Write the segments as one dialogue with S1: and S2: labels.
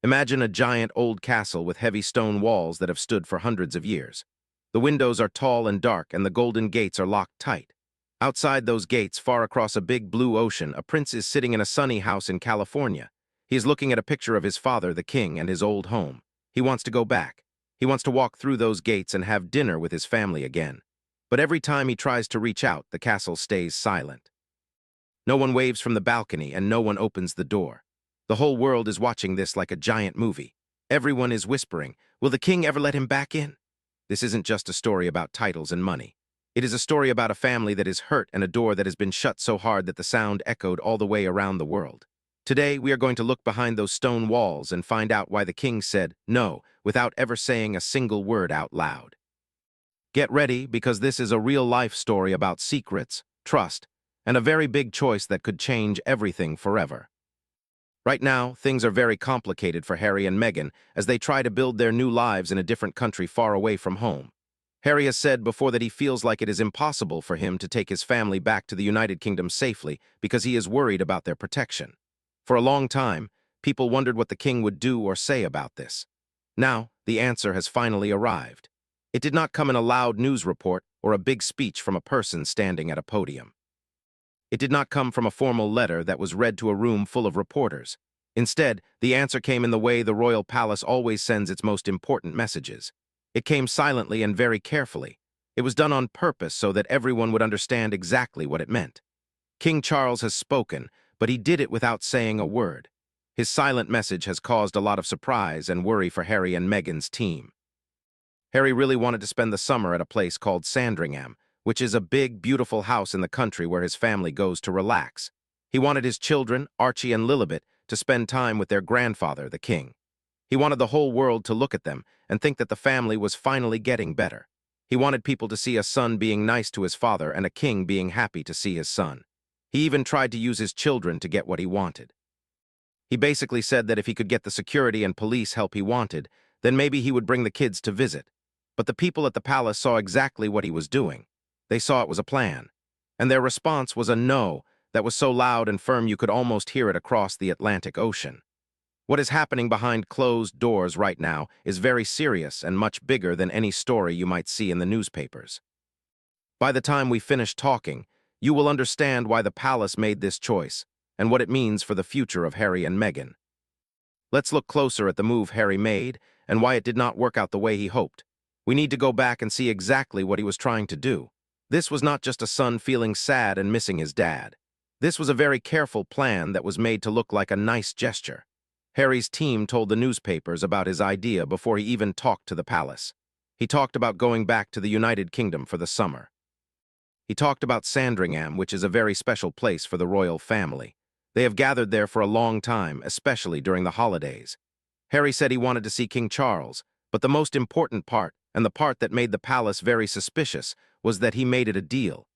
S1: Imagine a giant old castle with heavy stone walls that have stood for hundreds of years. The windows are tall and dark, and the golden gates are locked tight. Outside those gates, far across a big blue ocean, a prince is sitting in a sunny house in California. He is looking at a picture of his father, the king, and his old home. He wants to go back. He wants to walk through those gates and have dinner with his family again. But every time he tries to reach out, the castle stays silent. No one waves from the balcony, and no one opens the door. The whole world is watching this like a giant movie. Everyone is whispering, will the king ever let him back in? This isn't just a story about titles and money. It is a story about a family that is hurt and a door that has been shut so hard that the sound echoed all the way around the world. Today, we are going to look behind those stone walls and find out why the king said no without ever saying a single word out loud. Get ready, because this is a real-life story about secrets, trust, and a very big choice that could change everything forever. Right now, things are very complicated for Harry and Meghan as they try to build their new lives in a different country far away from home. Harry has said before that he feels like it is impossible for him to take his family back to the United Kingdom safely because he is worried about their protection. For a long time, people wondered what the king would do or say about this. Now, the answer has finally arrived. It did not come in a loud news report or a big speech from a person standing at a podium. It did not come from a formal letter that was read to a room full of reporters. Instead, the answer came in the way the royal palace always sends its most important messages. It came silently and very carefully. It was done on purpose so that everyone would understand exactly what it meant. King Charles has spoken, but he did it without saying a word. His silent message has caused a lot of surprise and worry for Harry and Meghan's team. Harry really wanted to spend the summer at a place called Sandringham, which is a big, beautiful house in the country where his family goes to relax. He wanted his children, Archie and Lilibet, to spend time with their grandfather, the king. He wanted the whole world to look at them and think that the family was finally getting better. He wanted people to see a son being nice to his father and a king being happy to see his son. He even tried to use his children to get what he wanted. He basically said that if he could get the security and police help he wanted, then maybe he would bring the kids to visit. But the people at the palace saw exactly what he was doing. They saw it was a plan. And their response was a no that was so loud and firm you could almost hear it across the Atlantic Ocean. What is happening behind closed doors right now is very serious and much bigger than any story you might see in the newspapers. By the time we finish talking, you will understand why the palace made this choice and what it means for the future of Harry and Meghan. Let's look closer at the move Harry made and why it did not work out the way he hoped. We need to go back and see exactly what he was trying to do. This was not just a son feeling sad and missing his dad. This was a very careful plan that was made to look like a nice gesture. Harry's team told the newspapers about his idea before he even talked to the palace. He talked about going back to the United Kingdom for the summer. He talked about Sandringham, which is a very special place for the royal family. They have gathered there for a long time, especially during the holidays. Harry said he wanted to see King Charles, but the most important part, and the part that made the palace very suspicious, was that he made it a deal.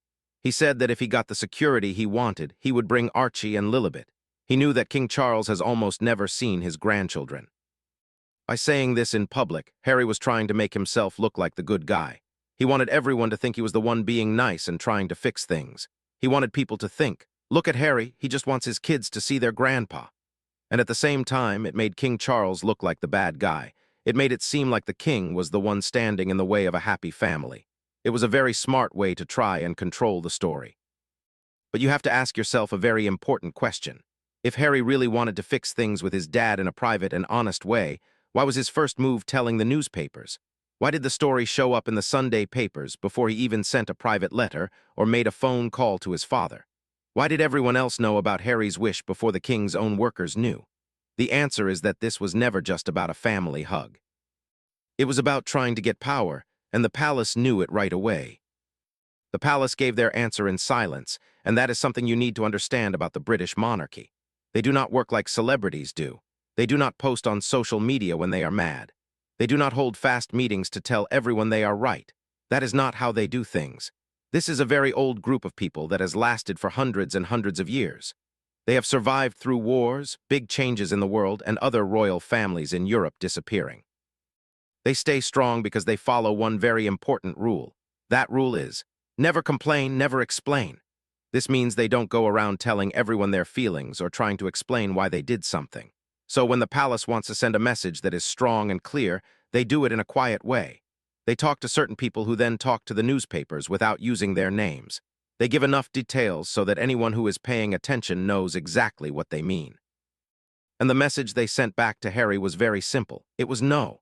S1: He said that if he got the security he wanted, he would bring Archie and Lilibet. He knew that King Charles has almost never seen his grandchildren. By saying this in public, Harry was trying to make himself look like the good guy. He wanted everyone to think he was the one being nice and trying to fix things. He wanted people to think, look at Harry, he just wants his kids to see their grandpa. And at the same time, it made King Charles look like the bad guy. It made it seem like the king was the one standing in the way of a happy family. It was a very smart way to try and control the story. But you have to ask yourself a very important question. If Harry really wanted to fix things with his dad in a private and honest way, why was his first move telling the newspapers? Why did the story show up in the Sunday papers before he even sent a private letter or made a phone call to his father? Why did everyone else know about Harry's wish before the king's own workers knew? The answer is that this was never just about a family hug. It was about trying to get power, and the palace knew it right away. The palace gave their answer in silence, and that is something you need to understand about the British monarchy. They do not work like celebrities do. They do not post on social media when they are mad. They do not hold fast meetings to tell everyone they are right. That is not how they do things. This is a very old group of people that has lasted for hundreds and hundreds of years. They have survived through wars, big changes in the world, and other royal families in Europe disappearing. They stay strong because they follow one very important rule. That rule is, never complain, never explain. This means they don't go around telling everyone their feelings or trying to explain why they did something. So when the palace wants to send a message that is strong and clear, they do it in a quiet way. They talk to certain people who then talk to the newspapers without using their names. They give enough details so that anyone who is paying attention knows exactly what they mean. And the message they sent back to Harry was very simple. It was no.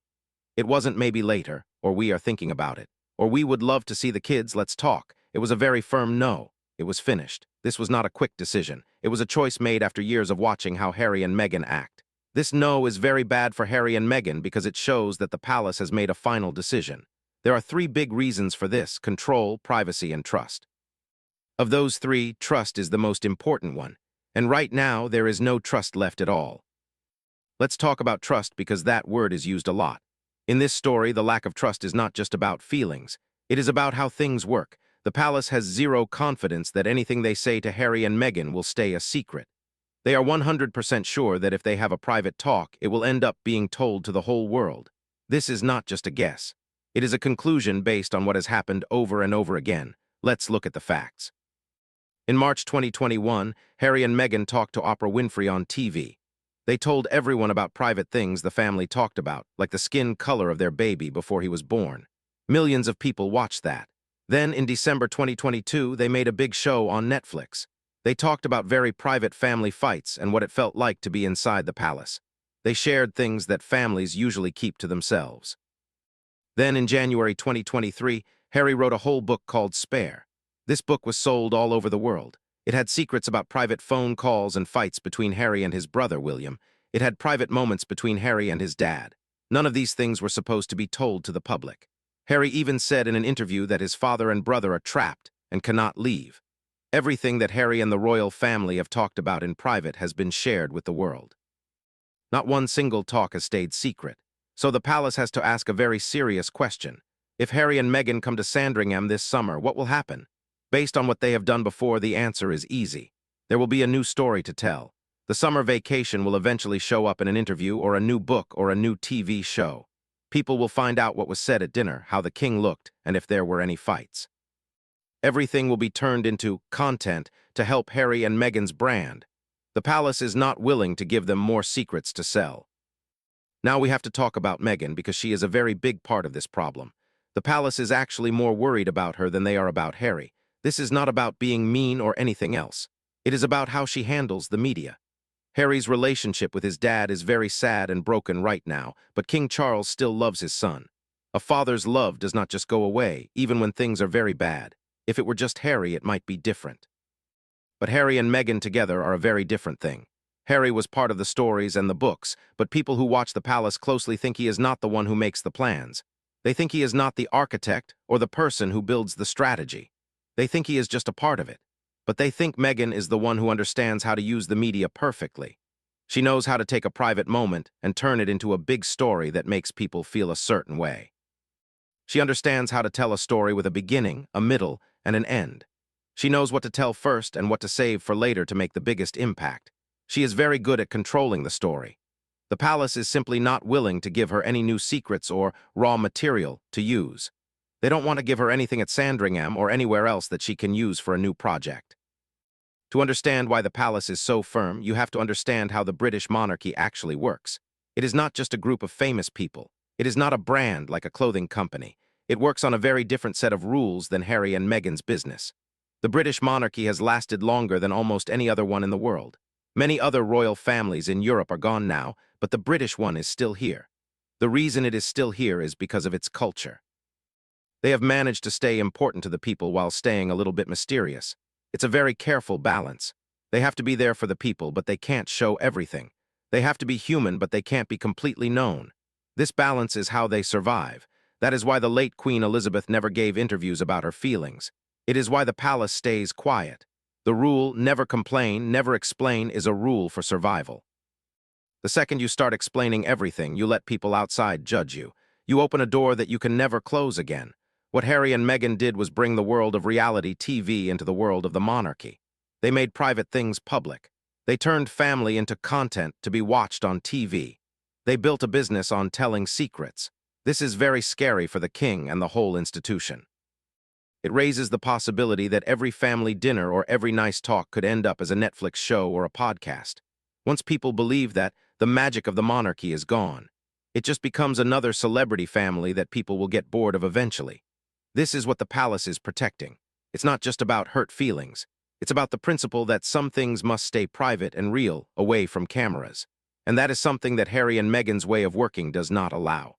S1: It wasn't maybe later, or we are thinking about it, or we would love to see the kids, let's talk. It was a very firm no. It was finished. This was not a quick decision. It was a choice made after years of watching how Harry and Meghan act. This no is very bad for Harry and Meghan because it shows that the palace has made a final decision. There are three big reasons for this: control, privacy, and trust. Of those three, trust is the most important one, and right now there is no trust left at all. Let's talk about trust because that word is used a lot. In this story, the lack of trust is not just about feelings. It is about how things work. The palace has zero confidence that anything they say to Harry and Meghan will stay a secret. They are 100% sure that if they have a private talk, it will end up being told to the whole world. This is not just a guess. It is a conclusion based on what has happened over and over again. Let's look at the facts. In March 2021, Harry and Meghan talked to Oprah Winfrey on TV. They told everyone about private things the family talked about, like the skin color of their baby before he was born. Millions of people watched that. Then, in December 2022, they made a big show on Netflix. They talked about very private family fights and what it felt like to be inside the palace. They shared things that families usually keep to themselves. Then, in January 2023, Harry wrote a whole book called Spare. This book was sold all over the world. It had secrets about private phone calls and fights between Harry and his brother, William. It had private moments between Harry and his dad. None of these things were supposed to be told to the public. Harry even said in an interview that his father and brother are trapped and cannot leave. Everything that Harry and the royal family have talked about in private has been shared with the world. Not one single talk has stayed secret. So the palace has to ask a very serious question. If Harry and Meghan come to Sandringham this summer, what will happen? Based on what they have done before, the answer is easy. There will be a new story to tell. The summer vacation will eventually show up in an interview or a new book or a new TV show. People will find out what was said at dinner, how the king looked, and if there were any fights. Everything will be turned into content to help Harry and Meghan's brand. The palace is not willing to give them more secrets to sell. Now we have to talk about Meghan because she is a very big part of this problem. The palace is actually more worried about her than they are about Harry. This is not about being mean or anything else. It is about how she handles the media. Harry's relationship with his dad is very sad and broken right now, but King Charles still loves his son. A father's love does not just go away, even when things are very bad. If it were just Harry, it might be different. But Harry and Meghan together are a very different thing. Harry was part of the stories and the books, but people who watch the palace closely think he is not the one who makes the plans. They think he is not the architect or the person who builds the strategy. They think he is just a part of it. But they think Meghan is the one who understands how to use the media perfectly. She knows how to take a private moment and turn it into a big story that makes people feel a certain way. She understands how to tell a story with a beginning, a middle, and an end. She knows what to tell first and what to save for later to make the biggest impact. She is very good at controlling the story. The palace is simply not willing to give her any new secrets or raw material to use. They don't want to give her anything at Sandringham or anywhere else that she can use for a new project. To understand why the palace is so firm, you have to understand how the British monarchy actually works. It is not just a group of famous people. It is not a brand like a clothing company. It works on a very different set of rules than Harry and Meghan's business. The British monarchy has lasted longer than almost any other one in the world. Many other royal families in Europe are gone now, but the British one is still here. The reason it is still here is because of its culture. They have managed to stay important to the people while staying a little bit mysterious. It's a very careful balance. They have to be there for the people, but they can't show everything. They have to be human, but they can't be completely known. This balance is how they survive. That is why the late Queen Elizabeth never gave interviews about her feelings. It is why the palace stays quiet. The rule, never complain, never explain, is a rule for survival. The second you start explaining everything, you let people outside judge you. You open a door that you can never close again. What Harry and Meghan did was bring the world of reality TV into the world of the monarchy. They made private things public. They turned family into content to be watched on TV. They built a business on telling secrets. This is very scary for the king and the whole institution. It raises the possibility that every family dinner or every nice talk could end up as a Netflix show or a podcast. Once people believe that, the magic of the monarchy is gone. It just becomes another celebrity family that people will get bored of eventually. This is what the palace is protecting. It's not just about hurt feelings. It's about the principle that some things must stay private and real, away from cameras. And that is something that Harry and Meghan's way of working does not allow.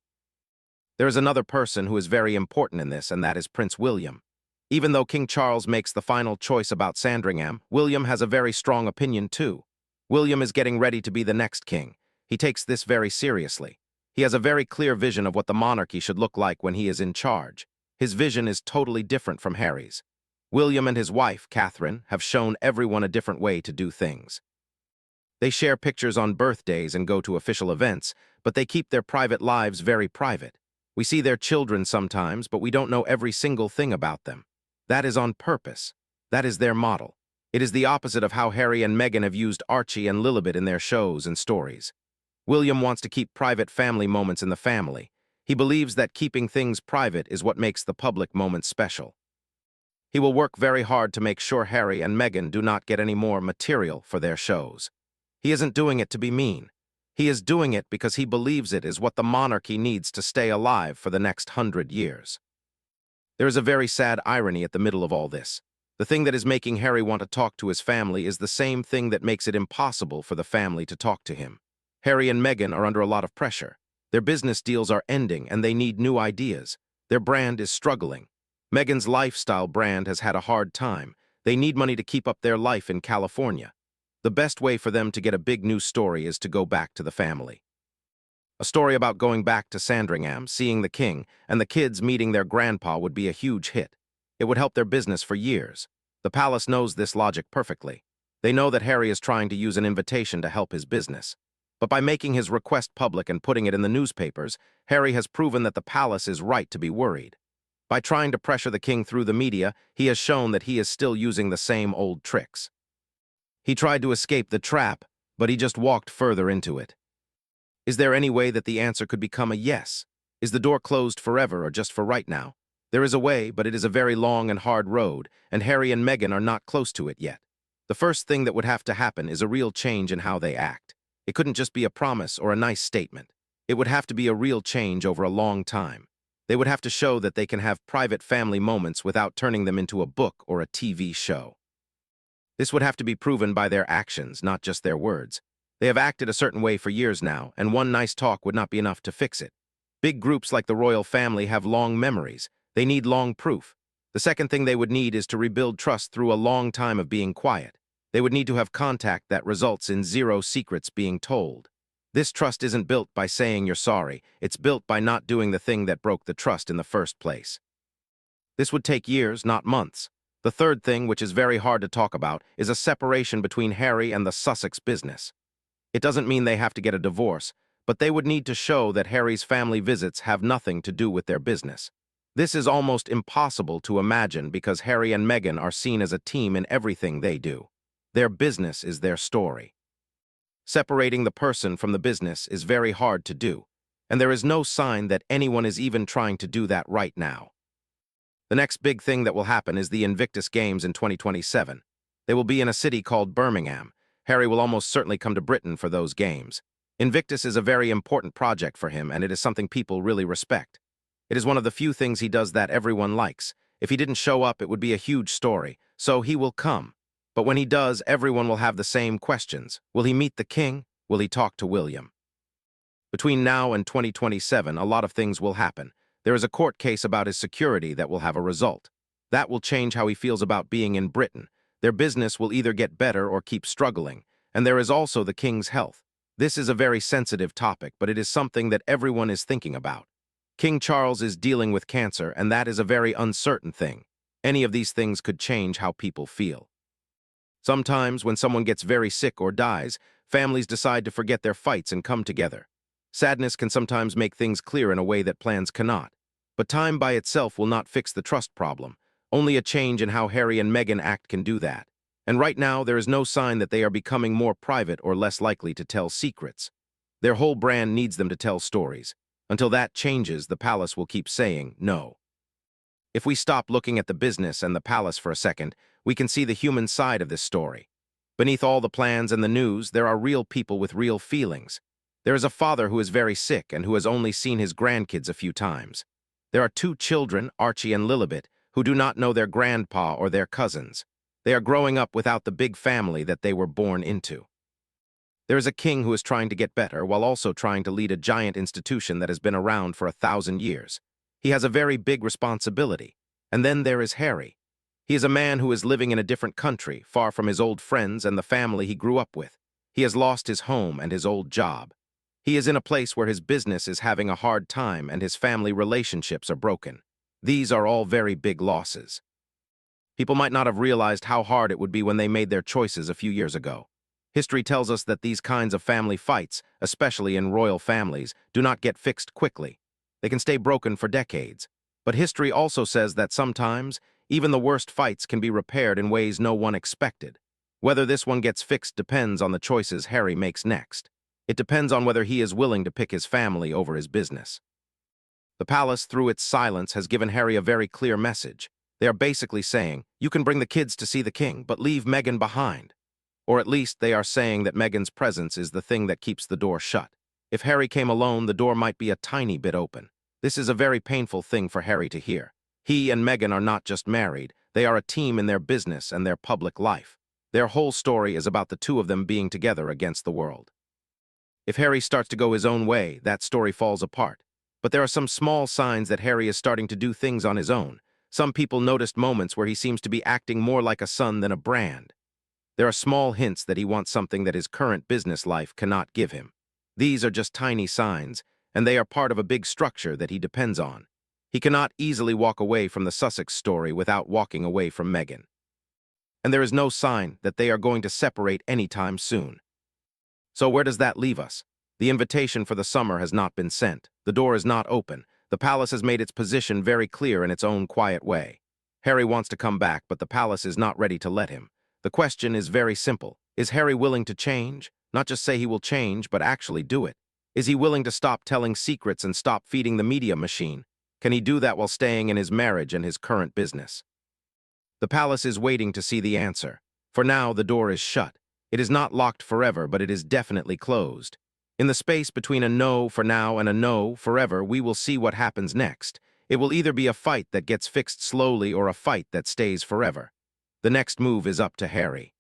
S1: There is another person who is very important in this, and that is Prince William. Even though King Charles makes the final choice about Sandringham, William has a very strong opinion too. William is getting ready to be the next king. He takes this very seriously. He has a very clear vision of what the monarchy should look like when he is in charge. His vision is totally different from Harry's. William and his wife, Catherine, have shown everyone a different way to do things. They share pictures on birthdays and go to official events, but they keep their private lives very private. We see their children sometimes, but we don't know every single thing about them. That is on purpose. That is their model. It is the opposite of how Harry and Meghan have used Archie and Lilibet in their shows and stories. William wants to keep private family moments in the family. He believes that keeping things private is what makes the public moments special. He will work very hard to make sure Harry and Meghan do not get any more material for their shows. He isn't doing it to be mean. He is doing it because he believes it is what the monarchy needs to stay alive for the next 100 years. There is a very sad irony at the middle of all this. The thing that is making Harry want to talk to his family is the same thing that makes it impossible for the family to talk to him. Harry and Meghan are under a lot of pressure. Their business deals are ending and they need new ideas. Their brand is struggling. Meghan's lifestyle brand has had a hard time. They need money to keep up their life in California. The best way for them to get a big new story is to go back to the family. A story about going back to Sandringham, seeing the king, and the kids meeting their grandpa would be a huge hit. It would help their business for years. The palace knows this logic perfectly. They know that Harry is trying to use an invitation to help his business. But by making his request public and putting it in the newspapers, Harry has proven that the palace is right to be worried. By trying to pressure the king through the media, he has shown that he is still using the same old tricks. He tried to escape the trap, but he just walked further into it. Is there any way that the answer could become a yes? Is the door closed forever or just for right now? There is a way, but it is a very long and hard road, and Harry and Meghan are not close to it yet. The first thing that would have to happen is a real change in how they act. It couldn't just be a promise or a nice statement. It would have to be a real change over a long time. They would have to show that they can have private family moments without turning them into a book or a TV show. This would have to be proven by their actions, not just their words. They have acted a certain way for years now, and one nice talk would not be enough to fix it. Big groups like the royal family have long memories. They need long proof. The second thing they would need is to rebuild trust through a long time of being quiet. They would need to have contact that results in zero secrets being told. This trust isn't built by saying you're sorry. It's built by not doing the thing that broke the trust in the first place. This would take years, not months. The third thing, which is very hard to talk about, is a separation between Harry and the Sussex business. It doesn't mean they have to get a divorce, but they would need to show that Harry's family visits have nothing to do with their business. This is almost impossible to imagine because Harry and Meghan are seen as a team in everything they do. Their business is their story. Separating the person from the business is very hard to do, and there is no sign that anyone is even trying to do that right now. The next big thing that will happen is the Invictus Games in 2027. They will be in a city called Birmingham. Harry will almost certainly come to Britain for those games. Invictus is a very important project for him, and it is something people really respect. It is one of the few things he does that everyone likes. If he didn't show up, it would be a huge story, so he will come. But when he does, everyone will have the same questions. Will he meet the king? Will he talk to William? Between now and 2027, a lot of things will happen. There is a court case about his security that will have a result. That will change how he feels about being in Britain. Their business will either get better or keep struggling. And there is also the king's health. This is a very sensitive topic, but it is something that everyone is thinking about. King Charles is dealing with cancer, and that is a very uncertain thing. Any of these things could change how people feel. Sometimes, when someone gets very sick or dies, families decide to forget their fights and come together. Sadness can sometimes make things clear in a way that plans cannot. But time by itself will not fix the trust problem. Only a change in how Harry and Meghan act can do that. And right now, there is no sign that they are becoming more private or less likely to tell secrets. Their whole brand needs them to tell stories. Until that changes, the palace will keep saying no. If we stop looking at the business and the palace for a second, we can see the human side of this story. Beneath all the plans and the news, there are real people with real feelings. There is a father who is very sick and who has only seen his grandkids a few times. There are two children, Archie and Lilibet, who do not know their grandpa or their cousins. They are growing up without the big family that they were born into. There is a king who is trying to get better while also trying to lead a giant institution that has been around for 1,000 years. He has a very big responsibility. And then there is Harry. He is a man who is living in a different country, far from his old friends and the family he grew up with. He has lost his home and his old job. He is in a place where his business is having a hard time and his family relationships are broken. These are all very big losses. People might not have realized how hard it would be when they made their choices a few years ago. History tells us that these kinds of family fights, especially in royal families, do not get fixed quickly. They can stay broken for decades. But history also says that sometimes, even the worst fights can be repaired in ways no one expected. Whether this one gets fixed depends on the choices Harry makes next. It depends on whether he is willing to pick his family over his business. The palace, through its silence, has given Harry a very clear message. They are basically saying, you can bring the kids to see the king, but leave Meghan behind. Or at least they are saying that Meghan's presence is the thing that keeps the door shut. If Harry came alone, the door might be a tiny bit open. This is a very painful thing for Harry to hear. He and Meghan are not just married, they are a team in their business and their public life. Their whole story is about the two of them being together against the world. If Harry starts to go his own way, that story falls apart. But there are some small signs that Harry is starting to do things on his own. Some people noticed moments where he seems to be acting more like a son than a brand. There are small hints that he wants something that his current business life cannot give him. These are just tiny signs, and they are part of a big structure that he depends on. He cannot easily walk away from the Sussex story without walking away from Meghan. And there is no sign that they are going to separate anytime soon. So where does that leave us? The invitation for the summer has not been sent. The door is not open. The palace has made its position very clear in its own quiet way. Harry wants to come back, but the palace is not ready to let him. The question is very simple. Is Harry willing to change? Not just say he will change, but actually do it. Is he willing to stop telling secrets and stop feeding the media machine? Can he do that while staying in his marriage and his current business? The palace is waiting to see the answer. For now, the door is shut. It is not locked forever, but it is definitely closed. In the space between a no for now and a no forever, we will see what happens next. It will either be a fight that gets fixed slowly or a fight that stays forever. The next move is up to Harry.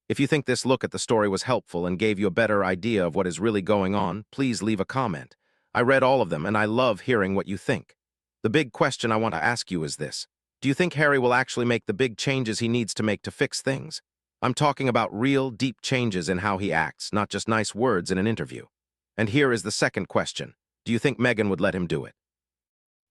S1: If you think this look at the story was helpful and gave you a better idea of what is really going on, please leave a comment. I read all of them and I love hearing what you think. The big question I want to ask you is this. Do you think Harry will actually make the big changes he needs to make to fix things? I'm talking about real, deep changes in how he acts, not just nice words in an interview. And here is the second question. Do you think Meghan would let him do it?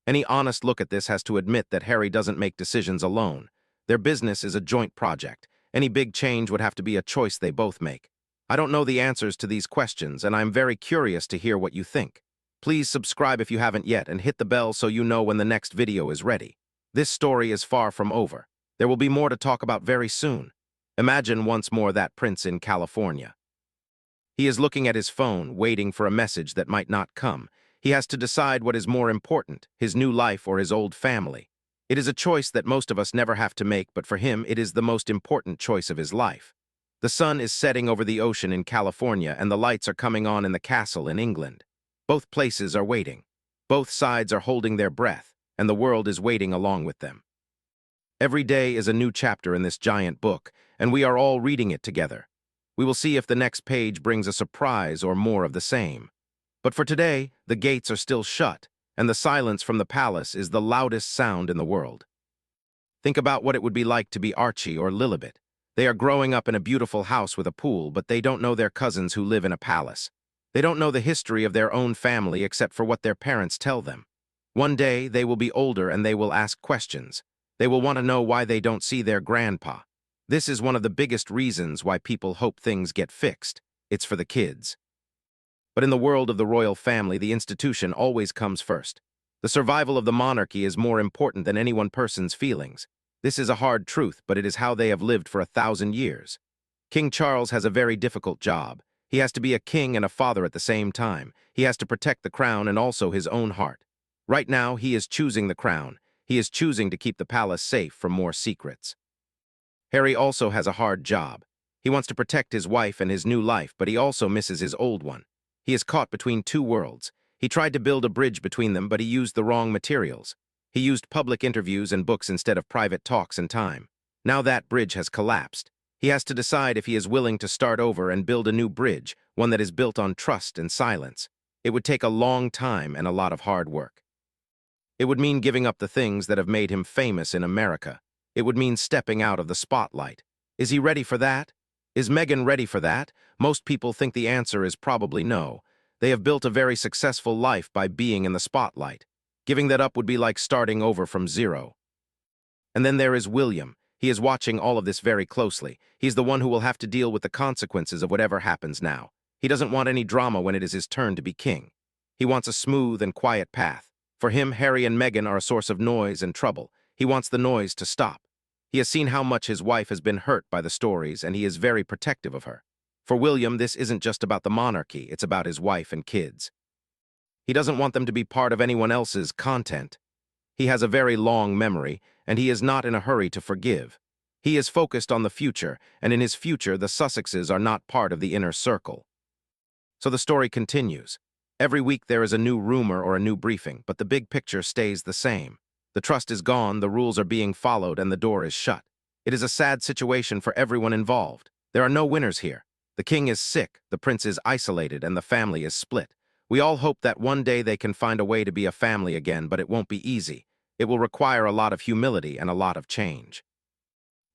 S1: Any honest look at this has to admit that Harry doesn't make decisions alone. Their business is a joint project. Any big change would have to be a choice they both make. I don't know the answers to these questions, and I'm very curious to hear what you think. Please subscribe if you haven't yet and hit the bell so you know when the next video is ready. This story is far from over. There will be more to talk about very soon. Imagine once more that prince in California. He is looking at his phone, waiting for a message that might not come. He has to decide what is more important, his new life or his old family. It is a choice that most of us never have to make, but for him, it is the most important choice of his life. The sun is setting over the ocean in California, and the lights are coming on in the castle in England. Both places are waiting. Both sides are holding their breath, and the world is waiting along with them. Every day is a new chapter in this giant book, and we are all reading it together. We will see if the next page brings a surprise or more of the same. But for today, the gates are still shut, and the silence from the palace is the loudest sound in the world. Think about what it would be like to be Archie or Lilibet. They are growing up in a beautiful house with a pool, but they don't know their cousins who live in a palace. They don't know the history of their own family except for what their parents tell them. One day, they will be older and they will ask questions. They will want to know why they don't see their grandpa. This is one of the biggest reasons why people hope things get fixed. It's for the kids. But in the world of the royal family, the institution always comes first. The survival of the monarchy is more important than any one person's feelings. This is a hard truth, but it is how they have lived for 1,000 years. King Charles has a very difficult job. He has to be a king and a father at the same time. He has to protect the crown and also his own heart. Right now, he is choosing the crown. He is choosing to keep the palace safe from more secrets. Harry also has a hard job. He wants to protect his wife and his new life, but he also misses his old one. He is caught between two worlds. He tried to build a bridge between them, but he used the wrong materials. He used public interviews and books instead of private talks and time. Now that bridge has collapsed. He has to decide if he is willing to start over and build a new bridge, one that is built on trust and silence. It would take a long time and a lot of hard work. It would mean giving up the things that have made him famous in America. It would mean stepping out of the spotlight. Is he ready for that? Is Meghan ready for that? Most people think the answer is probably no. They have built a very successful life by being in the spotlight. Giving that up would be like starting over from zero. And then there is William. He is watching all of this very closely. He's the one who will have to deal with the consequences of whatever happens now. He doesn't want any drama when it is his turn to be king. He wants a smooth and quiet path. For him, Harry and Meghan are a source of noise and trouble. He wants the noise to stop. He has seen how much his wife has been hurt by the stories, and he is very protective of her. For William, this isn't just about the monarchy, it's about his wife and kids. He doesn't want them to be part of anyone else's content. He has a very long memory, and he is not in a hurry to forgive. He is focused on the future, and in his future, the Sussexes are not part of the inner circle. So the story continues. Every week there is a new rumor or a new briefing, but the big picture stays the same. The trust is gone, the rules are being followed, and the door is shut. It is a sad situation for everyone involved. There are no winners here. The king is sick, the prince is isolated, and the family is split. We all hope that one day they can find a way to be a family again, but it won't be easy. It will require a lot of humility and a lot of change.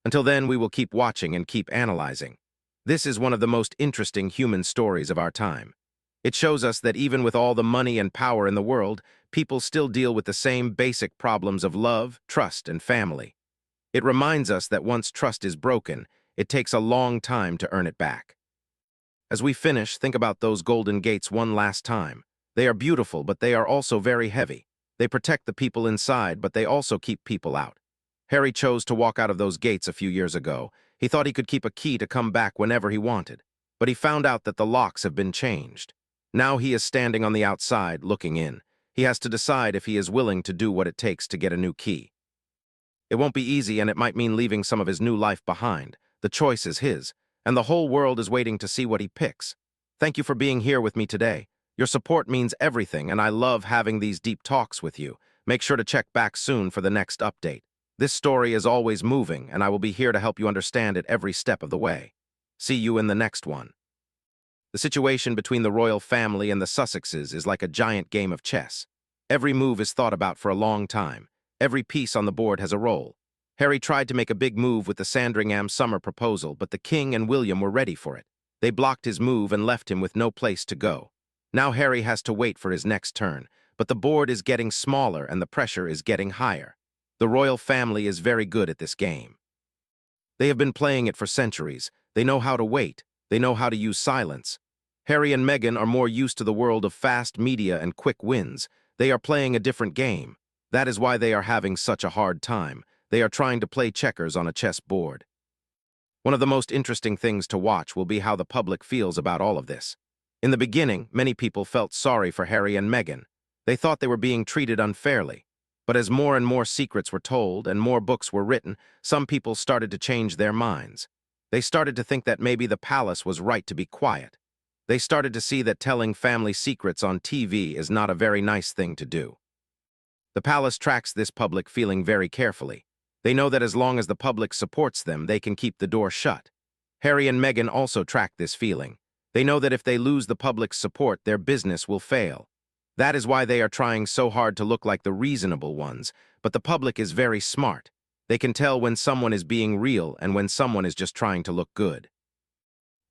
S1: Until then, we will keep watching and keep analyzing. This is one of the most interesting human stories of our time. It shows us that even with all the money and power in the world, people still deal with the same basic problems of love, trust, and family. It reminds us that once trust is broken, it takes a long time to earn it back. As we finish, think about those golden gates one last time. They are beautiful, but they are also very heavy. They protect the people inside, but they also keep people out. Harry chose to walk out of those gates a few years ago. He thought he could keep a key to come back whenever he wanted, but he found out that the locks have been changed. Now he is standing on the outside, looking in. He has to decide if he is willing to do what it takes to get a new key. It won't be easy, and it might mean leaving some of his new life behind. The choice is his, and the whole world is waiting to see what he picks. Thank you for being here with me today. Your support means everything, and I love having these deep talks with you. Make sure to check back soon for the next update. This story is always moving, and I will be here to help you understand it every step of the way. See you in the next one. The situation between the royal family and the Sussexes is like a giant game of chess. Every move is thought about for a long time. Every piece on the board has a role. Harry tried to make a big move with the Sandringham summer proposal, but the king and William were ready for it. They blocked his move and left him with no place to go. Now Harry has to wait for his next turn, but the board is getting smaller and the pressure is getting higher. The royal family is very good at this game. They have been playing it for centuries. They know how to wait. They know how to use silence. Harry and Meghan are more used to the world of fast media and quick wins. They are playing a different game. That is why they are having such a hard time. They are trying to play checkers on a chess board. One of the most interesting things to watch will be how the public feels about all of this. In the beginning, many people felt sorry for Harry and Meghan. They thought they were being treated unfairly. But as more and more secrets were told and more books were written, some people started to change their minds. They started to think that maybe the palace was right to be quiet. They started to see that telling family secrets on TV is not a very nice thing to do. The palace tracks this public feeling very carefully. They know that as long as the public supports them, they can keep the door shut. Harry and Meghan also track this feeling. They know that if they lose the public's support, their business will fail. That is why they are trying so hard to look like the reasonable ones, but the public is very smart. They can tell when someone is being real and when someone is just trying to look good.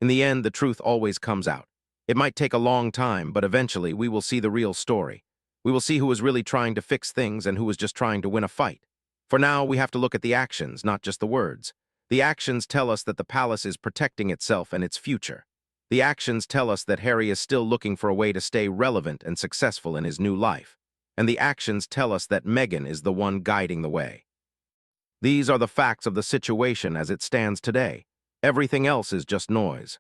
S1: In the end, the truth always comes out. It might take a long time, but eventually we will see the real story. We will see who was really trying to fix things and who was just trying to win a fight. For now, we have to look at the actions, not just the words. The actions tell us that the palace is protecting itself and its future. The actions tell us that Harry is still looking for a way to stay relevant and successful in his new life. And the actions tell us that Meghan is the one guiding the way. These are the facts of the situation as it stands today. Everything else is just noise.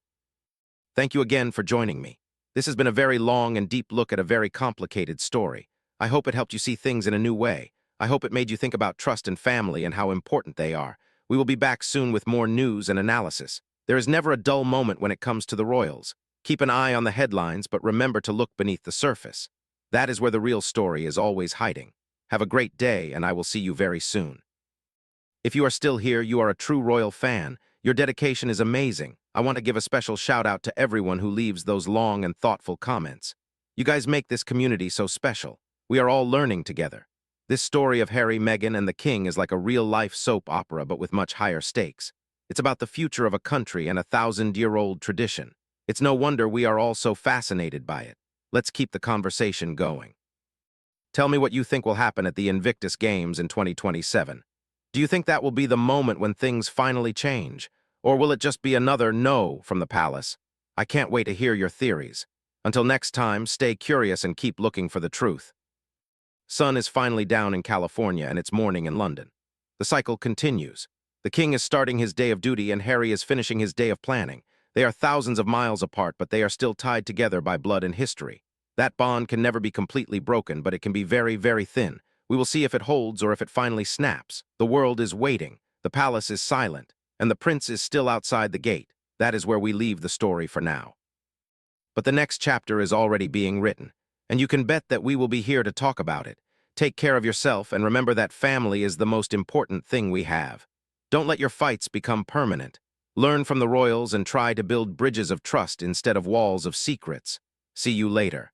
S1: Thank you again for joining me. This has been a very long and deep look at a very complicated story. I hope it helped you see things in a new way. I hope it made you think about trust and family and how important they are. We will be back soon with more news and analysis. There is never a dull moment when it comes to the royals. Keep an eye on the headlines, but remember to look beneath the surface. That is where the real story is always hiding. Have a great day, and I will see you very soon. If you are still here, you are a true royal fan. Your dedication is amazing. I want to give a special shout out to everyone who leaves those long and thoughtful comments. You guys make this community so special. We are all learning together. This story of Harry, Meghan, and the King is like a real-life soap opera, but with much higher stakes. It's about the future of a country and a thousand-year-old tradition. It's no wonder we are all so fascinated by it. Let's keep the conversation going. Tell me what you think will happen at the Invictus Games in 2027. Do you think that will be the moment when things finally change? Or will it just be another no from the palace? I can't wait to hear your theories. Until next time, stay curious and keep looking for the truth. Sun is finally down in California and it's morning in London. The cycle continues. The king is starting his day of duty and Harry is finishing his day of planning. They are thousands of miles apart, but they are still tied together by blood and history. That bond can never be completely broken, but it can be very, very thin. We will see if it holds or if it finally snaps. The world is waiting. The palace is silent, and the prince is still outside the gate. That is where we leave the story for now. But the next chapter is already being written, and you can bet that we will be here to talk about it. Take care of yourself and remember that family is the most important thing we have. Don't let your fights become permanent. Learn from the royals and try to build bridges of trust instead of walls of secrets. See you later.